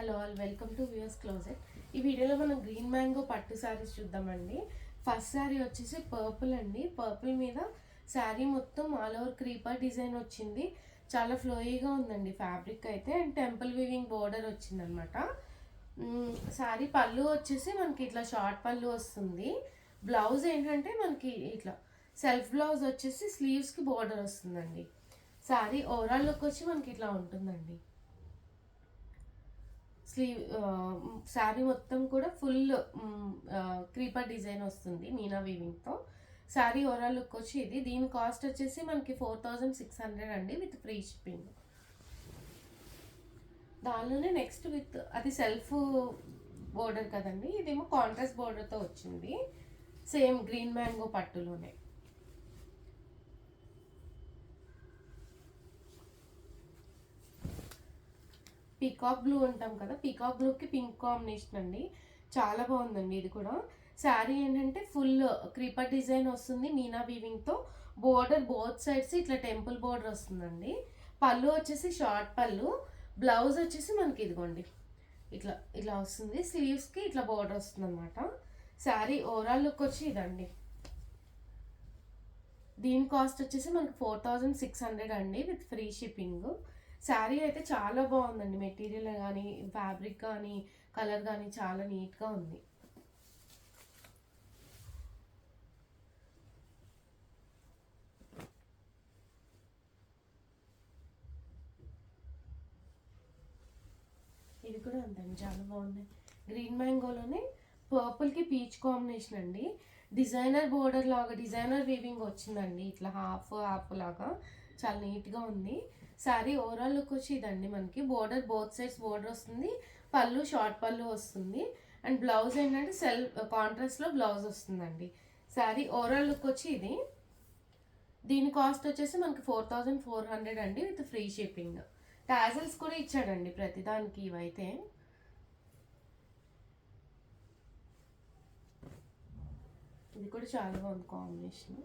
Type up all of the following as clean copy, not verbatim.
Hello all welcome to viewers closet. ఈ వీడియోలో మనం గ్రీన్ మ్యాంగో పట్టు శారీస్ చూద్దామండి. ఫస్ట్ శారీ వచ్చేసి పర్పుల్ అండి. పర్పుల్ మీద శారీ మొత్తం ఆల్ ఓవర్ క్రీపర్ డిజైన్ వచ్చింది. చాలా ఫ్లోయీగా ఉందండి ఫ్యాబ్రిక్ అయితే. అండ్ టెంపుల్ వీవింగ్ బోర్డర్ వచ్చిందనమాట. శారీ పళ్ళు వచ్చేసి మనకి ఇట్లా షార్ట్ పళ్ళు వస్తుంది. బ్లౌజ్ ఏంటంటే మనకి ఇట్లా సెల్ఫ్ బ్లౌజ్ వచ్చేసి స్లీవ్స్కి బోర్డర్ వస్తుందండి. శారీ ఓవరాల్ లుక్ వచ్చి మనకి ఇట్లా ఉంటుందండి. స్లీవ్ శారీ మొత్తం కూడా ఫుల్ క్రీపర్ డిజైన్ వస్తుంది మీనా వీవింగ్తో. శారీ ఓవరాల్ లుక్ వచ్చి ఇది. దీని కాస్ట్ వచ్చేసి మనకి 4600 అండి విత్ ఫ్రీ షిప్పింగ్. దానిలోనే నెక్స్ట్ విత్ అది సెల్ఫ్ బోర్డర్ కదండి, ఇదేమో కాంట్రాస్ట్ బోర్డర్తో వచ్చింది. సేమ్ గ్రీన్ మ్యాంగో పట్టులోనే. పీకాక్ బ్లూ అంటాం కదా, పీకాక్ బ్లూకి పింక్ కాంబినేషన్ అండి. చాలా బాగుందండి ఇది కూడా. శారీ ఏంటంటే ఫుల్ క్రీపర్ డిజైన్ వస్తుంది మీనా వీవింగ్తో. బోర్డర్ బోత్ సైడ్స్ ఇట్లా టెంపుల్ బోర్డర్ వస్తుందండి. పళ్ళు వచ్చేసి షార్ట్ పళ్ళు. బ్లౌజ్ వచ్చేసి మనకి ఇదిగోండి ఇట్లా ఇట్లా వస్తుంది. స్లీవ్స్కి ఇట్లా బోర్డర్ వస్తుంది అనమాట. శారీ ఓవరాల్ లుక్ వచ్చి ఇదండి. దీని కాస్ట్ వచ్చేసి మనకి 4600 అండి విత్ ఫ్రీ షిప్పింగ్. శారీ అయితే చాలా బాగుందండి. మెటీరియల్ కానీ ఫ్యాబ్రిక్ కానీ కలర్ కానీ చాలా నీట్గా ఉంది. ఇది కూడా అంతండి, చాలా బాగుంది. గ్రీన్ మ్యాంగోలోనే పర్పుల్కి పీచ్ కాంబినేషన్ అండి. డిజైనర్ బోర్డర్ లాగా డిజైనర్ వీవింగ్ వచ్చిందండి. ఇట్లా హాఫ్ హాఫ్ లాగా చాలా నీట్గా ఉంది. శారీ ఓవరాల్ లుక్ వచ్చి ఇదండి. మనకి బోర్డర్ బోత్ సైడ్స్ బోర్డర్ వస్తుంది. పళ్ళు షార్ట్ పళ్ళు వస్తుంది. అండ్ బ్లౌజ్ ఏంటంటే కాంట్రాస్ట్లో బ్లౌజ్ వస్తుందండి. శారీ ఓవరాల్ లుక్ వచ్చి ఇది. దీని కాస్ట్ వచ్చేసి మనకి 4400 అండి విత్ ఫ్రీ షిప్పింగ్. టాజల్స్ కూడా ఇచ్చాడండి ప్రతిదానికి. ఇవైతే ఇది కూడా చాలా బాగుంది కాంబినేషన్.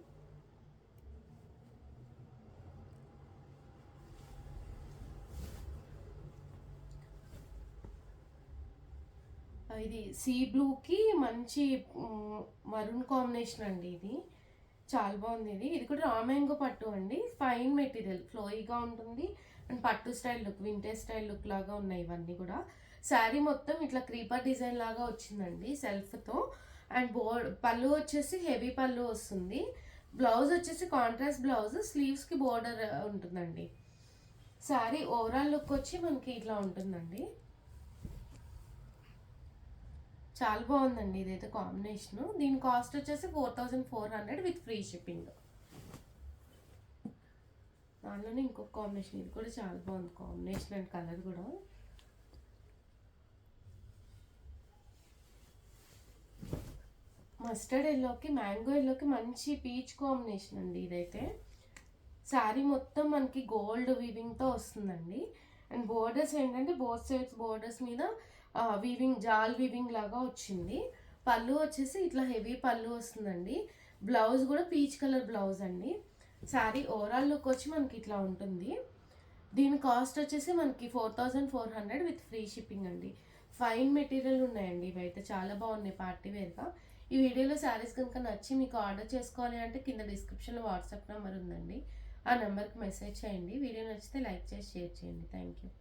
ఇది సీ బ్లూకి మంచి మరూన్ కాంబినేషన్ అండి. ఇది చాలా బాగుంది. ఇది కూడా రా మ్యాంగో పట్టు అండి. ఫైన్ మెటీరియల్, ఫ్లోయిగా ఉంటుంది. అండ్ పట్టు style look, vintage style look లాగా ఉన్నాయి ఇవన్నీ కూడా. శారీ మొత్తం ఇట్లా క్రీపర్ డిజైన్ లాగా వచ్చిందండి సెల్ఫ్తో. అండ్ పళ్ళు వచ్చేసి హెవీ పళ్ళు వస్తుంది. బ్లౌజ్ వచ్చేసి కాంట్రాస్ట్ బ్లౌజ్, స్లీవ్స్కి బోర్డర్ ఉంటుందండి. శారీ ఓవరాల్ లుక్ వచ్చి మనకి ఇట్లా ఉంటుందండి. చాలా బాగుందండి ఇదైతే కాంబినేషన్. దీని కాస్ట్ వచ్చేసి 4400 విత్ ఫ్రీ షిప్పింగ్. దానిలోనే ఇంకొక కాంబినేషన్, ఇది కూడా చాలా బాగుంది కాంబినేషన్ అండ్ కలర్ కూడా. మస్టర్డ్ ఎల్లోకి మ్యాంగో ఎల్లోకి మంచి పీచ్ కాంబినేషన్ అండి ఇదైతే. శారీ మొత్తం మనకి గోల్డ్ వీవింగ్తో వస్తుందండి. అండ్ బోర్డర్స్ ఏంటంటే బోత్ సైడ్స్ బోర్డర్స్ మీద వీవింగ్ జాల్ వీవింగ్ లాగా వచ్చింది. పళ్ళు వచ్చేసి ఇట్లా హెవీ పళ్ళు వస్తుందండి. బ్లౌజ్ కూడా పీచ్ కలర్ బ్లౌజ్ అండి. శారీ ఓవరాల్ లుక్ వచ్చి మనకి ఇట్లా ఉంటుంది. దీని కాస్ట్ వచ్చేసి మనకి 4400 విత్ ఫ్రీ షిప్పింగ్ అండి. ఫైన్ మెటీరియల్ ఉన్నాయండి ఇవైతే, చాలా బాగున్నాయి పార్టీ వేర్గా. ఈ వీడియోలో శారీస్ కనుక నచ్చి మీకు ఆర్డర్ చేసుకోవాలి అంటే కింద డిస్క్రిప్షన్లో వాట్సాప్ నెంబర్ ఉందండి. ఆ నెంబర్కి మెసేజ్ చేయండి. వీడియో నచ్చితే లైక్ చేసి షేర్ చేయండి. Thank you.